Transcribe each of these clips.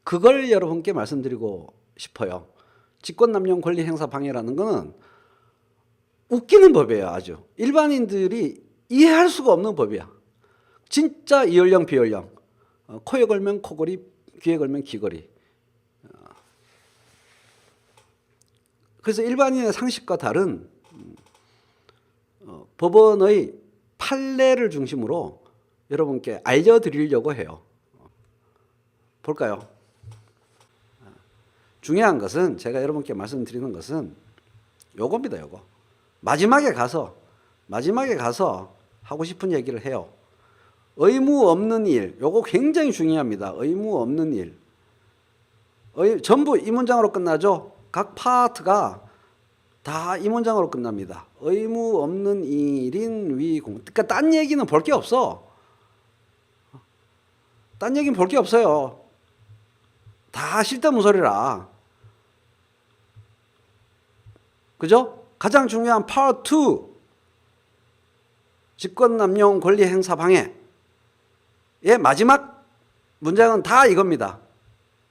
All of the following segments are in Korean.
그걸 여러분께 말씀드리고 싶어요. 직권남용 권리행사 방해라는 거는 웃기는 법이에요. 아주 일반인들이 이해할 수가 없는 법이야. 진짜 이연령 비연령, 코에 걸면 코걸이, 귀에 걸면 귀걸이. 그래서 일반인의 상식과 다른 법원의 판례를 중심으로 여러분께 알려드리려고 해요. 볼까요? 중요한 것은, 제가 여러분께 말씀드리는 것은 요겁니다. 요거 마지막에 가서 하고 싶은 얘기를 해요. 의무 없는 일, 요거 굉장히 중요합니다. 의무 없는 일. 전부 이 문장으로 끝나죠. 각 파트가 다 이 문장으로 끝납니다. 의무 없는 일인 위공. 그러니까 딴 얘기는 볼 게 없어. 딴 얘기는 볼 게 없어요. 다 쓸데없는 소리라. 그죠? 가장 중요한 파트 2, 직권남용 권리행사 방해의 마지막 문장은 다 이겁니다.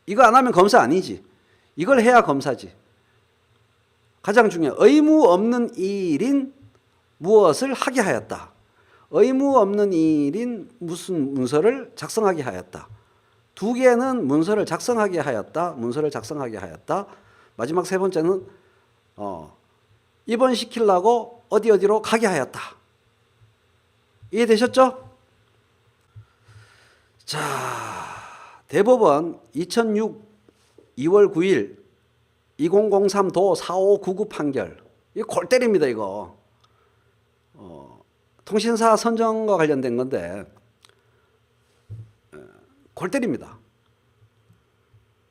이거 안 하면 검사 아니지. 이걸 해야 검사지. 가장 중요한 의무 없는 일인 무엇을 하게 하였다. 의무 없는 일인 무슨 문서를 작성하게 하였다. 두 개는 문서를 작성하게 하였다. 문서를 작성하게 하였다. 마지막 세 번째는 입원시키려고 어디로 가게 하였다. 이해되셨죠? 자, 대법원 2006 2월 9일 2003도 4599 판결. 이거 골 때립니다, 이거. 통신사 선정과 관련된 건데 골 때립니다.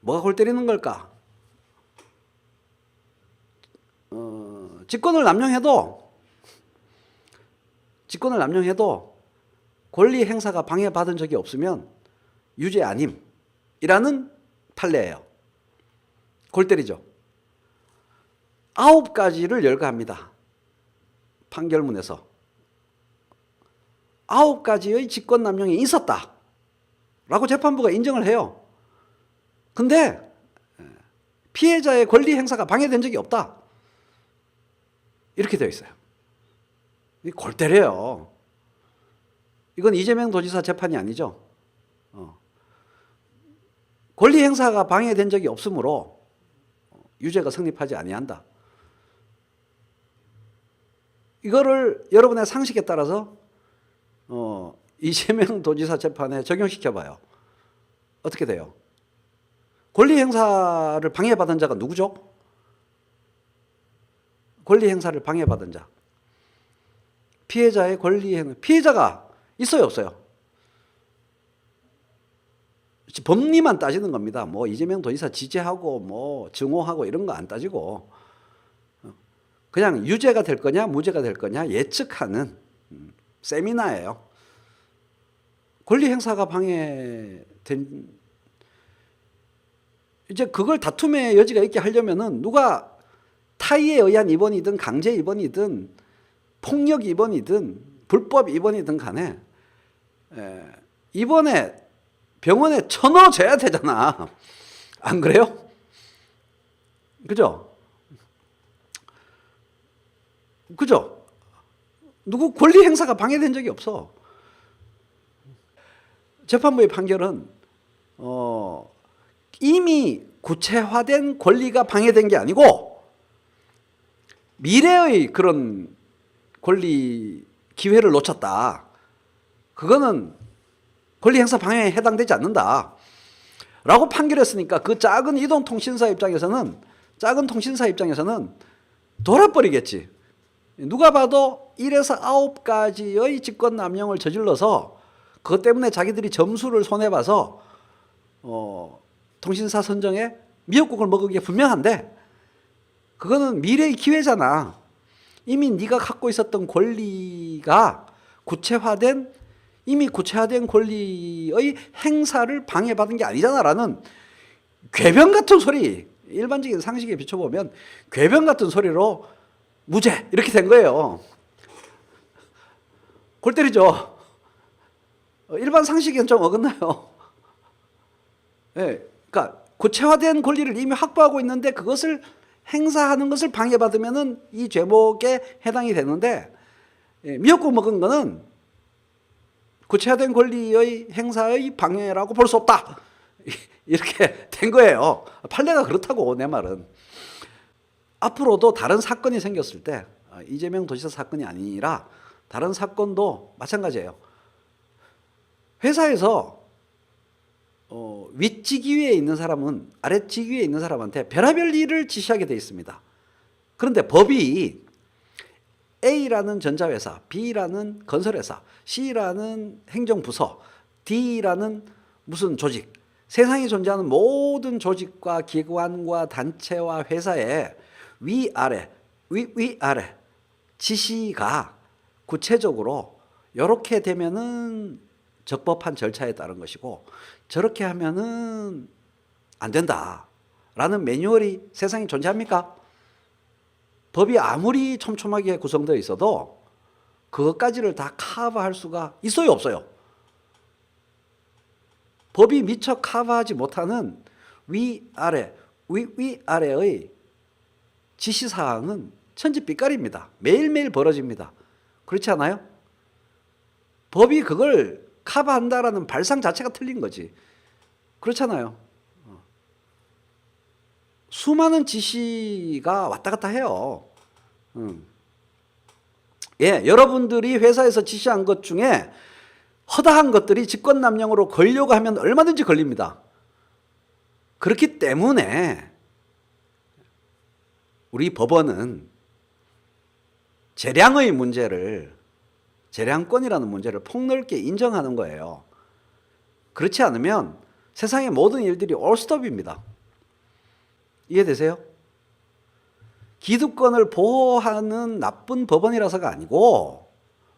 뭐가 골 때리는 걸까? 직권을 남용해도 권리 행사가 방해받은 적이 없으면 유죄 아님이라는 판례예요. 골 때리죠. 9가지를 열거합니다. 판결문에서 9가지의 직권남용이 있었다 라고 재판부가 인정을 해요. 근데 피해자의 권리 행사가 방해된 적이 없다, 이렇게 되어 있어요. 골 때려요. 이건 이재명 도지사 재판이 아니죠. 권리 행사가 방해된 적이 없으므로 유죄가 성립하지 아니한다. 이거를 여러분의 상식에 따라서 이재명 도지사 재판에 적용시켜 봐요. 어떻게 돼요? 권리 행사를 방해받은 자가 누구죠? 권리 행사를 방해받은 자. 피해자의 권리 행사. 피해자가 있어요, 없어요? 법리만 따지는 겁니다. 뭐 이재명 도지사 지지하고 뭐 증오하고 이런 거 안 따지고 그냥 유죄가 될 거냐 무죄가 될 거냐 예측하는 세미나예요. 권리 행사가 방해된, 이제 그걸 다툼의 여지가 있게 하려면은 누가 타의에 의한 입원이든 강제 입원이든 폭력 입원이든 불법 입원이든 간에 입원에 병원에 쳐넣어줘야 되잖아. 안 그래요? 그죠? 그죠? 누구 권리 행사가 방해된 적이 없어. 재판부의 판결은 이미 구체화된 권리가 방해된 게 아니고 미래의 그런 권리 기회를 놓쳤다. 그거는 권리 행사 방해에 해당되지 않는다 라고 판결했으니까 그 작은 이동통신사 입장에서는 돌아버리겠지. 누가 봐도 1에서 9가지의 직권남용을 저질러서 그것 때문에 자기들이 점수를 손해봐서 통신사 선정에 미역국을 먹은 게 분명한데 그거는 미래의 기회잖아. 이미 네가 갖고 있었던 권리가 이미 구체화된 권리의 행사를 방해받은 게 아니잖아 라는 궤변 같은 소리, 일반적인 상식에 비춰보면 궤변 같은 소리로 무죄 이렇게 된 거예요. 골 때리죠. 일반 상식에는 좀 어긋나요. 네, 그러니까 구체화된 권리를 이미 확보하고 있는데 그것을 행사하는 것을 방해받으면은 이 죄목에 해당이 되는데, 미역국 먹은 거는 구체화된 권리의 행사의 방해라고 볼 수 없다. 이렇게 된 거예요. 판례가 그렇다고. 내 말은 앞으로도 다른 사건이 생겼을 때, 이재명 도지사 사건이 아니라 다른 사건도 마찬가지예요. 회사에서 윗직위에 있는 사람은 아랫직위에 있는 사람한테 별의별 일을 지시하게 돼 있습니다. 그런데 법이 A라는 전자회사, B라는 건설회사, C라는 행정부서, D라는 무슨 조직, 세상에 존재하는 모든 조직과 기관과 단체와 회사에 위아래 지시가 구체적으로 이렇게 되면은 적법한 절차에 따른 것이고 저렇게 하면은 안 된다라는 매뉴얼이 세상에 존재합니까? 법이 아무리 촘촘하게 구성되어 있어도 그것까지를 다 커버할 수가 있어요, 없어요? 법이 미처 커버하지 못하는 위아래의 지시사항은 천지빛깔입니다. 매일매일 벌어집니다. 그렇지 않아요? 법이 그걸 커버한다라는 발상 자체가 틀린 거지. 그렇잖아요. 수많은 지시가 왔다 갔다 해요. 예, 여러분들이 회사에서 지시한 것 중에 허다한 것들이 직권남용으로 걸려고 하면 얼마든지 걸립니다. 그렇기 때문에 우리 법원은 재량의 문제를, 재량권이라는 문제를 폭넓게 인정하는 거예요. 그렇지 않으면 세상의 모든 일들이 올스톱입니다. 이해되세요? 기득권을 보호하는 나쁜 법원이라서가 아니고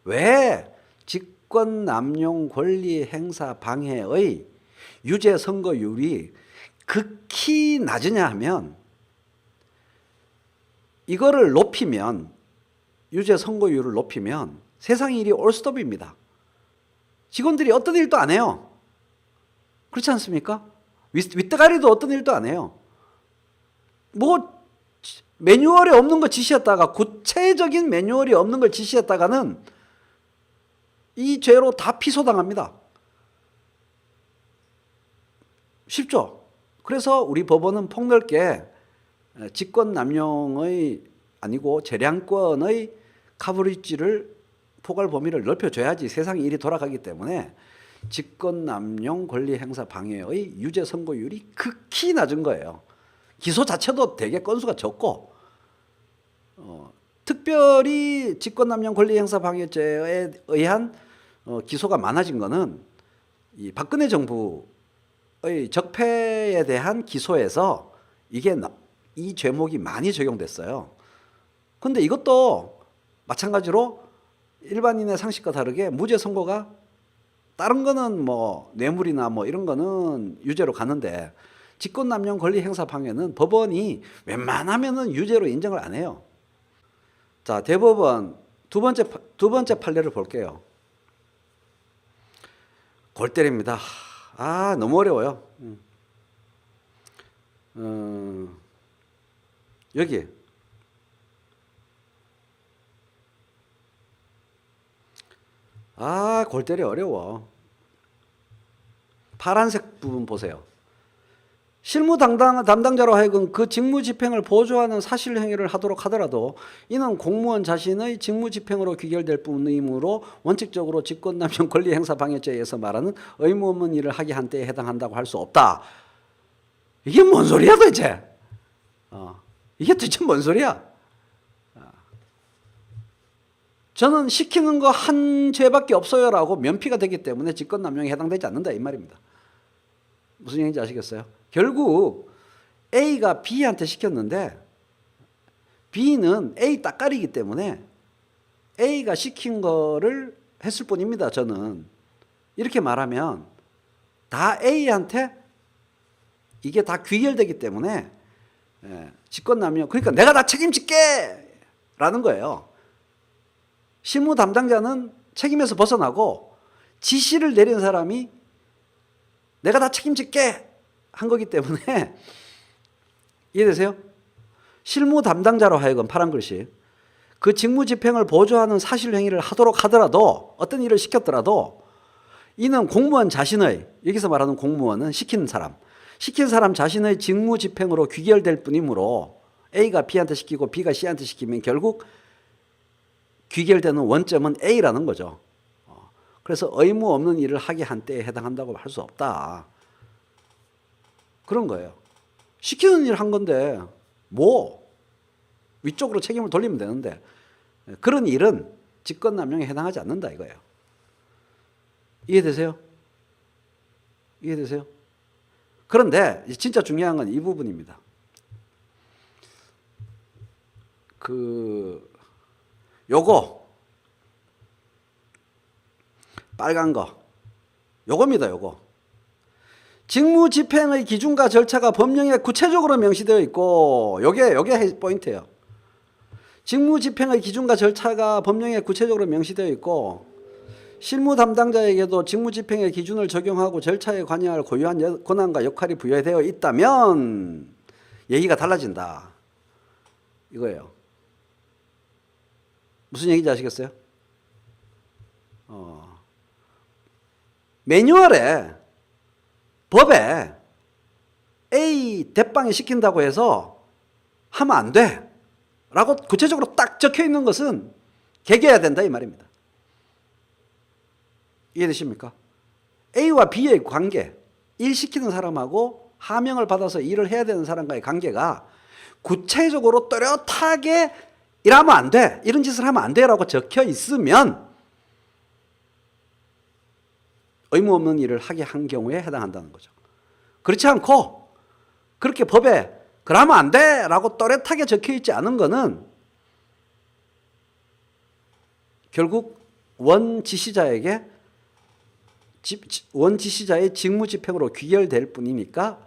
왜 직권남용 권리 행사 방해의 유죄 선고율이 극히 낮으냐 하면, 이거를 높이면, 유죄 선고율을 높이면 세상 일이 올스톱입니다. 직원들이 어떤 일도 안 해요. 그렇지 않습니까? 윗대가리도 어떤 일도 안 해요. 뭐 매뉴얼에 없는 거 지시했다가, 구체적인 매뉴얼이 없는 걸 지시했다가는 이 죄로 다 피소당합니다. 쉽죠? 그래서 우리 법원은 폭넓게 직권남용의 아니고 재량권의 커버리지를, 포괄 범위를 넓혀줘야지 세상 일이 돌아가기 때문에 직권남용 권리 행사 방해의 유죄 선고율이 극히 낮은 거예요. 기소 자체도 되게 건수가 적고, 특별히 직권남용 권리 행사 방해죄에 의한 기소가 많아진 거는 이 박근혜 정부의 적폐에 대한 기소에서 이 죄목이 많이 적용됐어요. 그런데 이것도 마찬가지로 일반인의 상식과 다르게 무죄 선고가, 다른 거는 뭐 뇌물이나 뭐 이런 거는 유죄로 가는데 직권남용 권리 행사 방해는 법원이 웬만하면은 유죄로 인정을 안 해요. 자, 대법원 두 번째 판례를 볼게요. 골 때립니다. 너무 어려워요. 여기 골 때려, 어려워. 파란색 부분 보세요. 실무 담당자로 하여금 그 직무 집행을 보조하는 사실 행위를 하도록 하더라도 이는 공무원 자신의 직무 집행으로 귀결될 뿐이므로 원칙적으로 직권남용 권리 행사 방해죄에서 말하는 의무 없는 일을 하게 한 때에 해당한다고 할 수 없다. 이게 뭔 소리야 도대체? 이게 도대체 뭔 소리야? 저는 시키는 거 한 죄밖에 없어요라고 면피가 되기 때문에 직권남용에 해당되지 않는다 이 말입니다. 무슨 얘기인지 아시겠어요? 결국 A가 B한테 시켰는데 B는 A 따까리기 때문에 A가 시킨 거를 했을 뿐입니다. 저는 이렇게 말하면 다 A한테 이게 다 귀결되기 때문에 직권남용, 그러니까 내가 다 책임질게 라는 거예요. 실무 담당자는 책임에서 벗어나고 지시를 내린 사람이 내가 다 책임질게 한 거기 때문에 이해되세요? 실무 담당자로 하여금 파란 글씨 그 직무 집행을 보조하는 사실 행위를 하도록 하더라도 어떤 일을 시켰더라도 이는 공무원 자신의 여기서 말하는 공무원은 시킨 사람 자신의 직무 집행으로 귀결될 뿐이므로 A가 B한테 시키고 B가 C한테 시키면 결국 귀결되는 원점은 A라는 거죠. 그래서 의무 없는 일을 하게 한 때에 해당한다고 할 수 없다. 그런 거예요. 시키는 일 한 건데 뭐 위쪽으로 책임을 돌리면 되는데 그런 일은 직권남용에 해당하지 않는다 이거예요. 이해되세요? 이해되세요? 그런데 진짜 중요한 건 이 부분입니다. 요거 빨간 거 요겁니다. 요거 직무 집행의 기준과 절차가 법령에 구체적으로 명시되어 있고 요게 포인트예요. 직무 집행의 기준과 절차가 법령에 구체적으로 명시되어 있고 실무 담당자에게도 직무 집행의 기준을 적용하고 절차에 관여할 고유한 권한과 역할이 부여되어 있다면 얘기가 달라진다. 이거예요. 무슨 얘기인지 아시겠어요? 매뉴얼에 법에 A 대빵에 시킨다고 해서 하면 안 돼 라고 구체적으로 딱 적혀 있는 것은 개겨야 된다 이 말입니다. 이해되십니까? A와 B의 관계, 일 시키는 사람하고 하명을 받아서 일을 해야 되는 사람과의 관계가 구체적으로 또렷하게 일하면 안 돼, 이런 짓을 하면 안 돼라고 적혀 있으면 의무 없는 일을 하게 한 경우에 해당한다는 거죠. 그렇지 않고 그렇게 법에 그러면 안 돼라고 또렷하게 적혀 있지 않은 거는 결국 원지시자의 직무 집행으로 귀결될 뿐이니까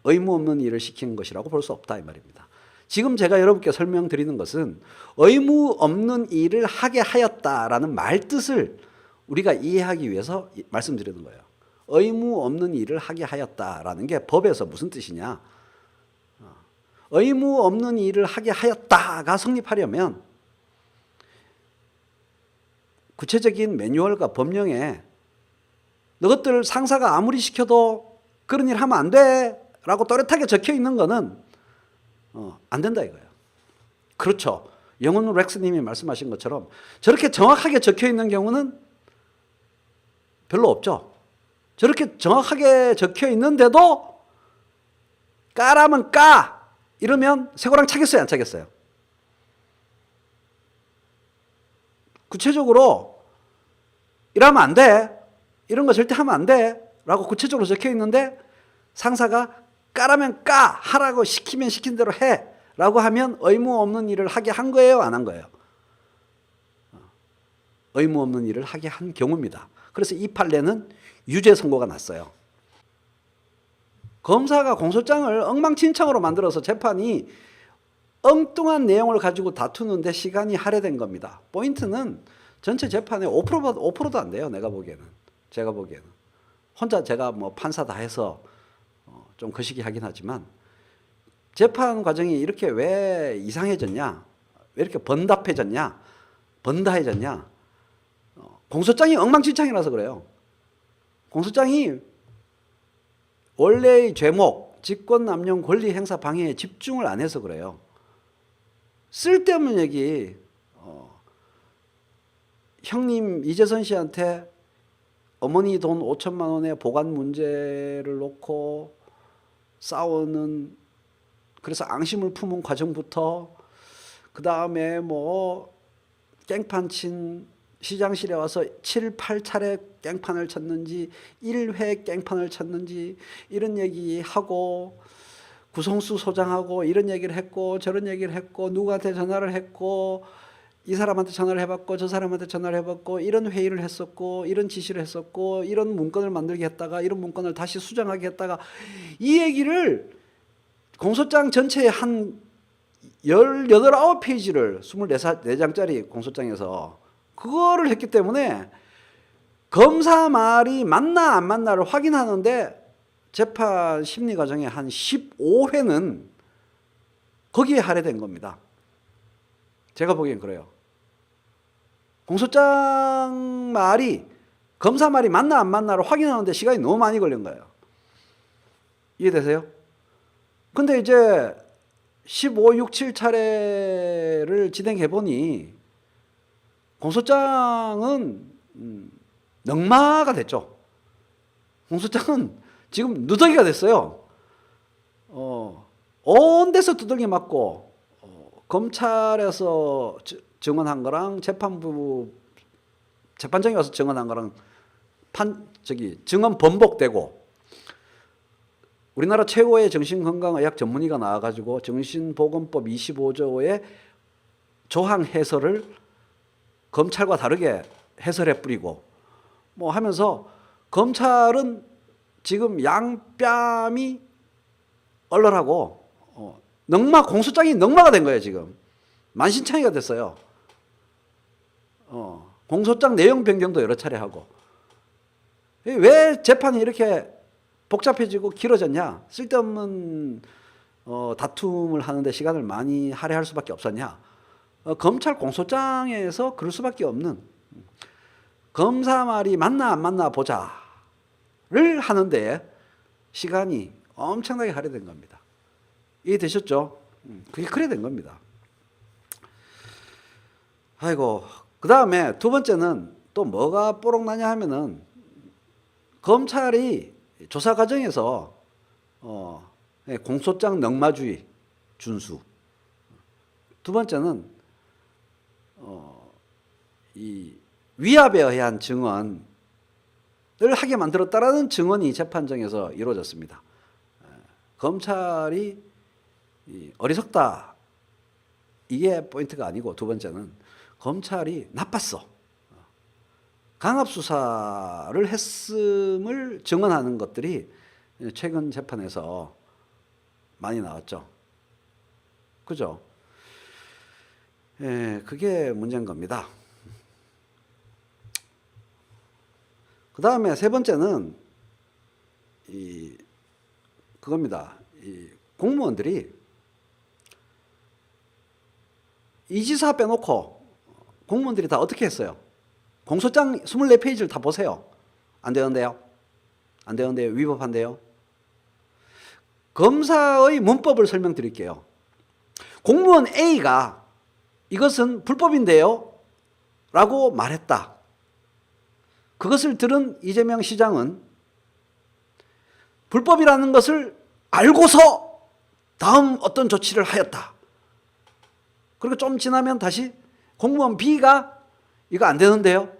의무 없는 일을 시키는 것이라고 볼 수 없다 이 말입니다. 지금 제가 여러분께 설명드리는 것은 의무 없는 일을 하게 하였다라는 말뜻을 우리가 이해하기 위해서 말씀드리는 거예요. 의무 없는 일을 하게 하였다라는 게 법에서 무슨 뜻이냐? 의무 없는 일을 하게 하였다가 성립하려면 구체적인 매뉴얼과 법령에 너것들 상사가 아무리 시켜도 그런 일 하면 안 돼 라고 또렷하게 적혀 있는 거는 안 된다 이거예요. 그렇죠. 영훈 렉스님이 말씀하신 것처럼 저렇게 정확하게 적혀 있는 경우는 별로 없죠. 저렇게 정확하게 적혀 있는데도 까라면 까 이러면 쇠고랑 차겠어요 안 차겠어요? 구체적으로 이러면 안 돼, 이런 거 절대 하면 안 돼 라고 구체적으로 적혀 있는데 상사가 까라면 까, 하라고 시키면 시킨 대로 해 라고 하면 의무 없는 일을 하게 한 거예요 안 한 거예요? 의무 없는 일을 하게 한 경우입니다. 그래서 이 판례는 유죄 선고가 났어요. 검사가 공소장을 엉망진창으로 만들어서 재판이 엉뚱한 내용을 가지고 다투는데 시간이 할애된 겁니다. 포인트는 전체 재판의 5%도 안 돼요. 제가 보기에는. 혼자 제가 뭐 판사 다 해서 좀 거시기 하긴 하지만 재판 과정이 이렇게 왜 이상해졌냐? 왜 이렇게 번다해졌냐? 공소장이 엉망진창이라서 그래요. 공소장이 원래의 죄목, 직권남용 권리 행사 방해에 집중을 안 해서 그래요. 쓸데없는 얘기, 형님 이재선 씨한테 어머니 돈 5천만 원의 보관 문제를 놓고 싸우는, 그래서 앙심을 품은 과정부터 그 다음에 뭐 깽판 친 시장실에 와서 7, 8차례 깽판을 쳤는지 1회 깽판을 쳤는지 이런 얘기하고 구성수 소장하고 이런 얘기를 했고 저런 얘기를 했고 누구한테 전화를 했고 이 사람한테 전화를 해봤고 저 사람한테 전화를 해봤고 이런 회의를 했었고 이런 지시를 했었고 이런 문건을 만들게 했다가 이런 문건을 다시 수정하게 했다가 이 얘기를 공소장 전체에 한 18, 9페이지를 24장짜리 공소장에서 그거를 했기 때문에 검사 말이 맞나 안 맞나를 확인하는데 재판 심리 과정의 한 15회는 거기에 할애된 겁니다. 제가 보기엔 그래요. 공소장 말이 검사 말이 맞나 안 맞나를 확인하는데 시간이 너무 많이 걸린 거예요. 이해되세요? 근데 이제 15, 6, 7차례를 진행해 보니 공소장은 넝마가 됐죠. 공소장은 지금 누더기가 됐어요. 온 데서 두들겨 맞고 검찰에서 증언한 거랑 재판장에 와서 증언한 거랑 증언 번복되고, 우리나라 최고의 정신건강의학 전문의가 나와가지고 정신보건법 25조의 조항 해설을 검찰과 다르게 해설해 뿌리고 뭐 하면서, 검찰은 지금 양뺨이 얼얼하고 공소장이 넝마가 된 거예요. 지금 만신창이가 됐어요. 공소장 내용 변경도 여러 차례 하고. 왜 재판이 이렇게 복잡해지고 길어졌냐? 쓸데없는 다툼을 하는데 시간을 많이 할애할 수밖에 없었냐? 검찰 공소장에서 그럴 수밖에 없는, 검사 말이 맞나 안 맞나 보자를 하는데 시간이 엄청나게 할애된 겁니다. 이해되셨죠? 그게 그래 된 겁니다. 아이고, 그 다음에 두 번째는 또 뭐가 뽀록나냐 하면은, 검찰이 조사 과정에서 공소장 넝마주의 준수. 두 번째는 이 위압에 의한 증언을 하게 만들었다라는 증언이 재판정에서 이루어졌습니다. 검찰이 어리석다, 이게 포인트가 아니고, 두 번째는 검찰이 나빴어. 강압수사를 했음을 증언하는 것들이 최근 재판에서 많이 나왔죠. 그죠? 그게 문제인 겁니다. 그 다음에 세 번째는 그겁니다. 공무원들이 이 지사 빼놓고 공무원들이 다 어떻게 했어요? 공소장 24페이지를 다 보세요. 안 되는데요? 안 되는데요? 위법한데요? 검사의 문법을 설명드릴게요. 공무원 A가 이것은 불법인데요? 라고 말했다. 그것을 들은 이재명 시장은 불법이라는 것을 알고서 다음 어떤 조치를 하였다. 그리고 좀 지나면 다시 공무원 B가 이거 안 되는데요?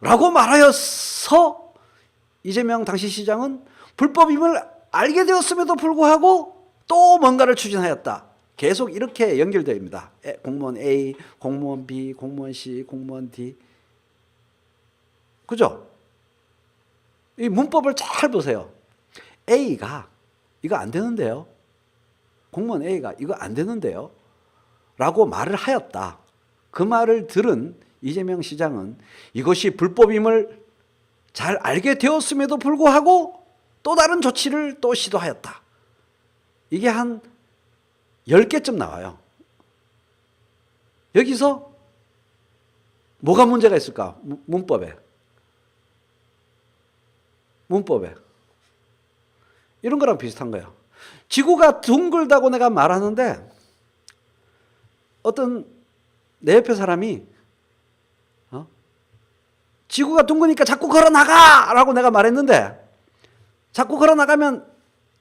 라고 말하여서 이재명 당시 시장은 불법임을 알게 되었음에도 불구하고 또 뭔가를 추진하였다. 계속 이렇게 연결됩니다. 공무원 A, 공무원 B, 공무원 C, 공무원 D. 그죠? 이 문법을 잘 보세요. A가 이거 안 되는데요? 공무원 A가 이거 안 되는데요? 라고 말을 하였다. 그 말을 들은 이재명 시장은 이것이 불법임을 잘 알게 되었음에도 불구하고 또 다른 조치를 또 시도하였다. 이게 한 10개쯤 나와요. 여기서 뭐가 문제가 있을까? 문법에. 이런 거랑 비슷한 거예요. 지구가 둥글다고 내가 말하는데 어떤 내 옆에 사람이 지구가 둥그니까 자꾸 걸어나가! 라고 내가 말했는데, 자꾸 걸어나가면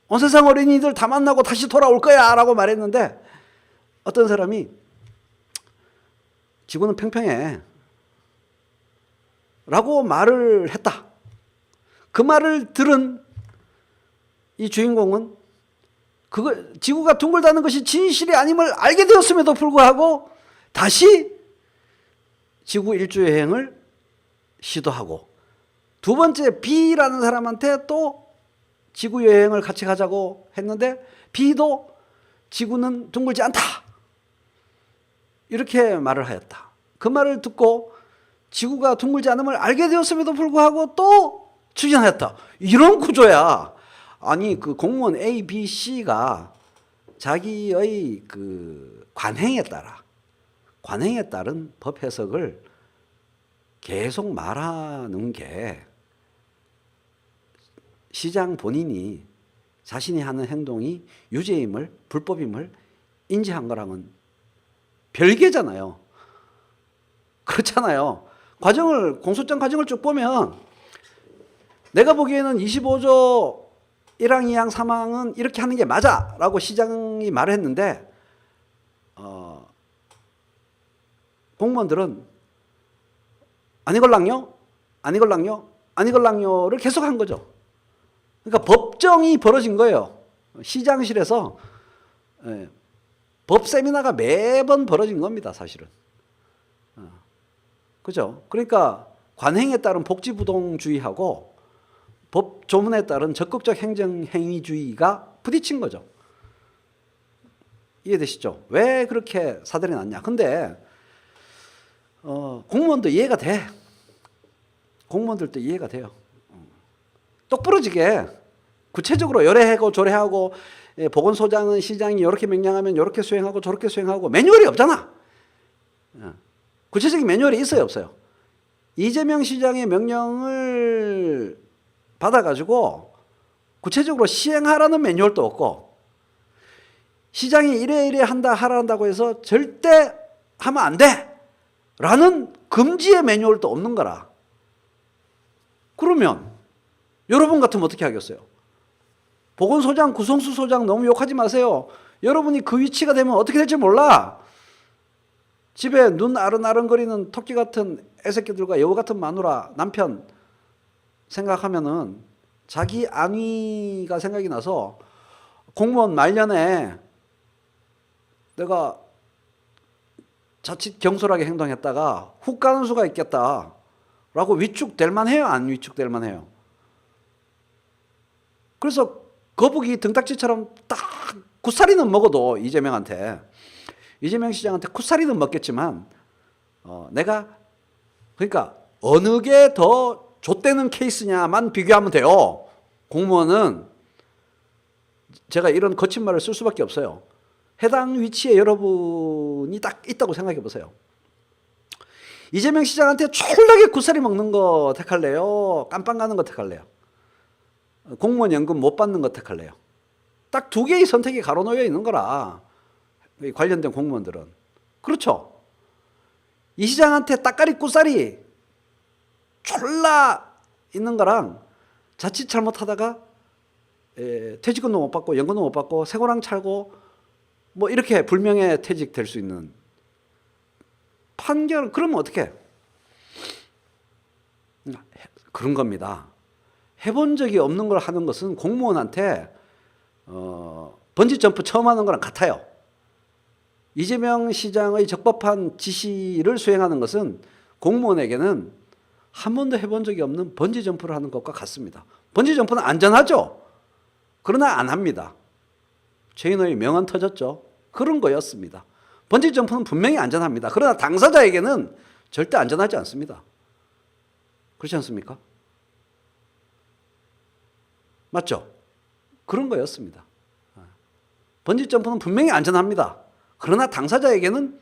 온 세상 어린이들 다 만나고 다시 돌아올 거야! 라고 말했는데, 어떤 사람이 지구는 평평해 라고 말을 했다. 그 말을 들은 이 주인공은 지구가 둥글다는 것이 진실이 아님을 알게 되었음에도 불구하고 다시 지구 일주 여행을 시도하고, 두 번째 B라는 사람한테 또 지구 여행을 같이 가자고 했는데 B도 지구는 둥글지 않다, 이렇게 말을 하였다. 그 말을 듣고 지구가 둥글지 않음을 알게 되었음에도 불구하고 또 추진하였다. 이런 구조야. 아니 그 공무원 A, B, C가 자기의 그 관행에 따른 법 해석을 계속 말하는 게 시장 본인이 자신이 하는 행동이 유죄임을, 불법임을 인지한 거랑은 별개잖아요. 그렇잖아요. 공소장 과정을 쭉 보면 내가 보기에는 25조 1항, 2항, 3항은 이렇게 하는 게 맞아 라고 시장이 말을 했는데 공무원들은 아니걸랑요를 계속 한 거죠. 그러니까 법정이 벌어진 거예요. 시장실에서 법 세미나가 매번 벌어진 겁니다, 사실은. 그죠? 그러니까 관행에 따른 복지부동주의하고 법 조문에 따른 적극적 행정행위주의가 부딪힌 거죠. 이해되시죠? 왜 그렇게 사달이 났냐? 근데 공무원도 이해가 돼. 공무원들도 이해가 돼요. 똑부러지게 구체적으로 요래하고 조래하고 보건소장은 시장이 이렇게 명령하면 이렇게 수행하고 저렇게 수행하고 매뉴얼이 없잖아. 구체적인 매뉴얼이 있어요, 없어요? 이재명 시장의 명령을 받아가지고 구체적으로 시행하라는 매뉴얼도 없고 시장이 이래 하란다고 해서 절대 하면 안 돼! 라는 금지의 매뉴얼도 없는 거라. 그러면 여러분 같으면 어떻게 하겠어요? 보건소장, 구성수 소장 너무 욕하지 마세요. 여러분이 그 위치가 되면 어떻게 될지 몰라. 집에 눈 아른아른거리는 토끼 같은 애새끼들과 여우 같은 마누라, 남편 생각하면은 자기 안위가 생각이 나서 공무원 말년에 내가 자칫 경솔하게 행동했다가 훅 가는 수가 있겠다 라고 위축될 만해요, 안 위축될 만해요? 그래서 거북이 등딱지처럼 딱 굿사리는 먹어도 이재명 시장한테 굿사리는 먹겠지만 내가 그러니까 어느 게 더 좆되는 케이스냐만 비교하면 돼요. 공무원은 제가 이런 거친 말을 쓸 수밖에 없어요. 해당 위치에 여러분이 딱 있다고 생각해 보세요. 이재명 시장한테 졸라게 굿사리 먹는 거 택할래요? 깜빵 가는 거 택할래요? 공무원 연금 못 받는 거 택할래요? 딱 두 개의 선택이 가로놓여 있는 거라. 관련된 공무원들은. 그렇죠? 이 시장한테 따까리 굿사리 졸라 있는 거랑 자칫 잘못하다가 퇴직금도 못 받고 연금도 못 받고 세고랑 찰고 뭐 이렇게 불명예 퇴직될 수 있는 판결. 그러면 어떻게? 그런 겁니다. 해본 적이 없는 걸 하는 것은 공무원한테 번지점프 처음 하는 거랑 같아요. 이재명 시장의 적법한 지시를 수행하는 것은 공무원에게는 한 번도 해본 적이 없는 번지점프를 하는 것과 같습니다. 번지점프는 안전하죠. 그러나 안 합니다. 최인호의 명언 터졌죠. 그런 거였습니다. 번지점프는 분명히 안전합니다. 그러나 당사자에게는 절대 안전하지 않습니다. 그렇지 않습니까? 맞죠? 그런 거였습니다. 번지점프는 분명히 안전합니다. 그러나 당사자에게는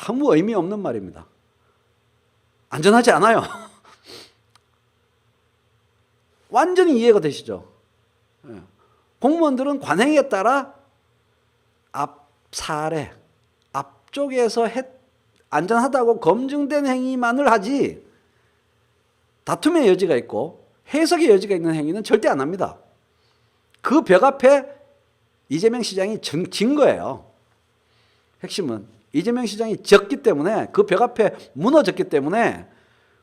아무 의미 없는 말입니다. 안전하지 않아요. 완전히 이해가 되시죠? 공무원들은 관행에 따라 앞쪽에서 안전하다고 검증된 행위만을 하지 다툼의 여지가 있고 해석의 여지가 있는 행위는 절대 안 합니다. 그 벽 앞에 이재명 시장이 진 거예요. 핵심은 이재명 시장이 졌기 때문에 그 벽 앞에 무너졌기 때문에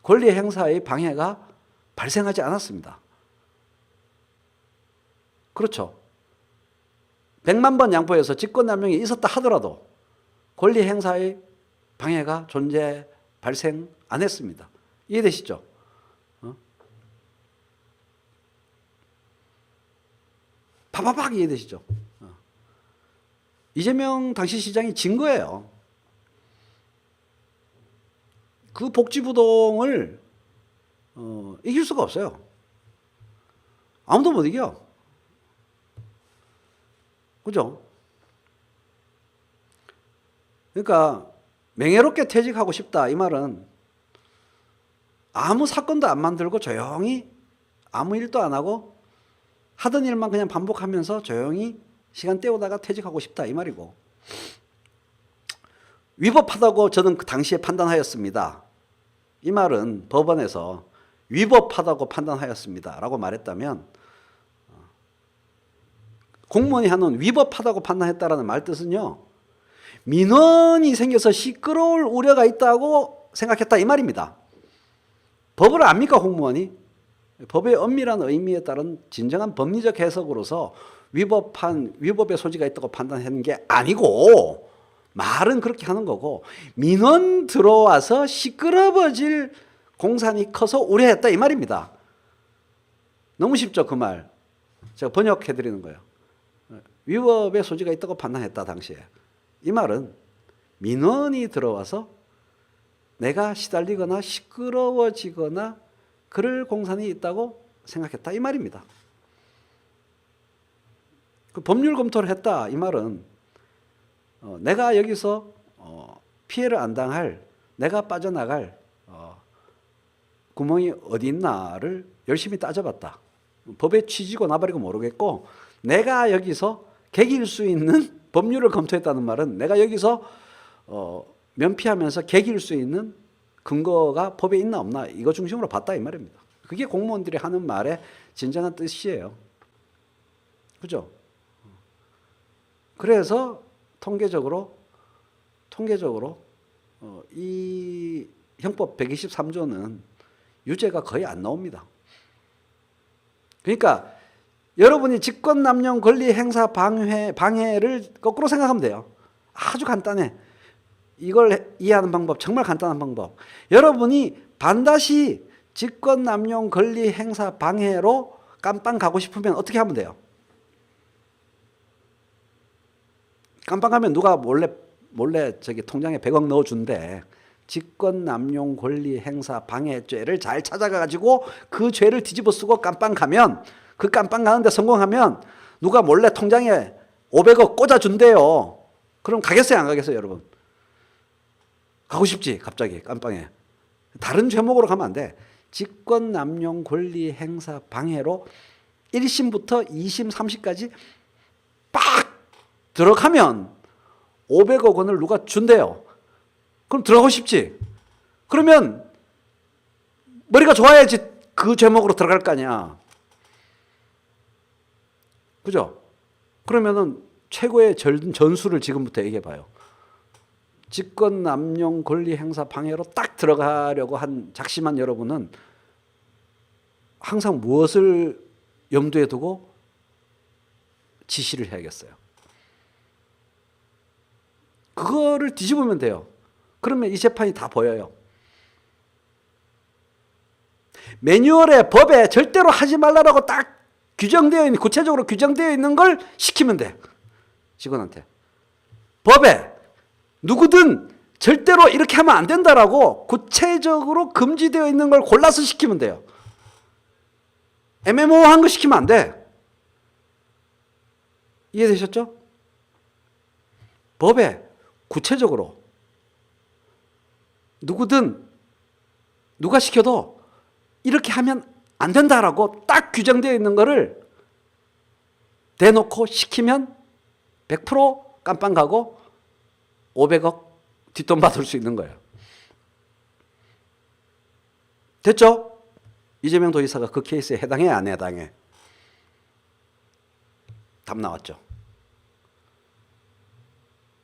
권리 행사의 방해가 발생하지 않았습니다. 그렇죠. 100만 번 양보해서 직권남용이 있었다 하더라도 권리 행사의 방해가 발생 안 했습니다. 이해되시죠? 파파팍 이해되시죠? 이재명 당시 시장이 진 거예요. 그 복지부동을 이길 수가 없어요. 아무도 못 이겨. 그죠? 그러니까 명예롭게 퇴직하고 싶다 이 말은 아무 사건도 안 만들고 조용히 아무 일도 안 하고 하던 일만 그냥 반복하면서 조용히 시간 때우다가 퇴직하고 싶다 이 말이고, 위법하다고 저는 그 당시에 판단하였습니다. 이 말은 법원에서 위법하다고 판단하였습니다 라고 말했다면, 공무원이 하는 위법하다고 판단했다라는 말 뜻은요, 민원이 생겨서 시끄러울 우려가 있다고 생각했다 이 말입니다. 법을 압니까 공무원이? 법의 엄밀한 의미에 따른 진정한 법리적 해석으로서 위법의 소지가 있다고 판단하는 게 아니고, 말은 그렇게 하는 거고, 민원 들어와서 시끄러워질 공산이 커서 우려했다 이 말입니다. 너무 쉽죠 그 말. 제가 번역해 드리는 거예요. 위법의 소지가 있다고 판단했다 당시에. 이 말은 민원이 들어와서 내가 시달리거나 시끄러워지거나 그럴 공산이 있다고 생각했다 이 말입니다. 그 법률 검토를 했다 이 말은 내가 여기서 피해를 안 당할, 내가 빠져나갈 구멍이 어디 있나를 열심히 따져봤다. 법의 취지고 나발이고 모르겠고, 내가 여기서 개길 수 있는 법률을 검토했다는 말은 내가 여기서 면피하면서 개길 수 있는 근거가 법에 있나 없나 이거 중심으로 봤다 이 말입니다. 그게 공무원들이 하는 말의 진정한 뜻이에요. 그죠? 그래서 통계적으로 이 형법 123조는 유죄가 거의 안 나옵니다. 그러니까 여러분이 직권남용 권리 행사 방해를 거꾸로 생각하면 돼요. 아주 간단해. 이걸 이해하는 방법 정말 간단한 방법. 여러분이 반드시 직권남용 권리 행사 방해로 깜빵 가고 싶으면 어떻게 하면 돼요? 깜빵 가면 누가 몰래 저기 통장에 100억 넣어준대. 직권남용 권리 행사 방해죄를 잘 찾아가지고 그 죄를 뒤집어 쓰고 깜빵 가면, 그 깜빵 가는데 성공하면 누가 몰래 통장에 500억 꽂아준대요. 그럼 가겠어요 안 가겠어요 여러분? 가고 싶지 갑자기 깜빵에. 다른 죄목으로 가면 안 돼. 직권남용 권리 행사 방해로 1심부터 2심 3심까지 빡 들어가면 500억 원을 누가 준대요. 그럼 들어가고 싶지. 그러면 머리가 좋아야지 그 죄목으로 들어갈 거 아니야. 그죠? 그러면은 최고의 전수를 지금부터 얘기해 봐요. 직권남용 권리 행사 방해로 딱 들어가려고 한 작심한 여러분은 항상 무엇을 염두에 두고 지시를 해야겠어요? 그거를 뒤집으면 돼요. 그러면 이 재판이 다 보여요. 매뉴얼에 법에 절대로 하지 말라고 딱 규정되어 있는, 구체적으로 규정되어 있는 걸 시키면 돼. 직원한테. 법에 누구든 절대로 이렇게 하면 안 된다라고 구체적으로 금지되어 있는 걸 골라서 시키면 돼요. 애매모호한 거 시키면 안 돼. 이해되셨죠? 법에 구체적으로 누구든 누가 시켜도 이렇게 하면 안 된다라고 딱 규정되어 있는 거를 대놓고 시키면 100% 깜빵 가고 500억 뒷돈 받을 수 있는 거예요. 됐죠? 이재명 도지사가 그 케이스에 해당해 안 해당해? 답 나왔죠?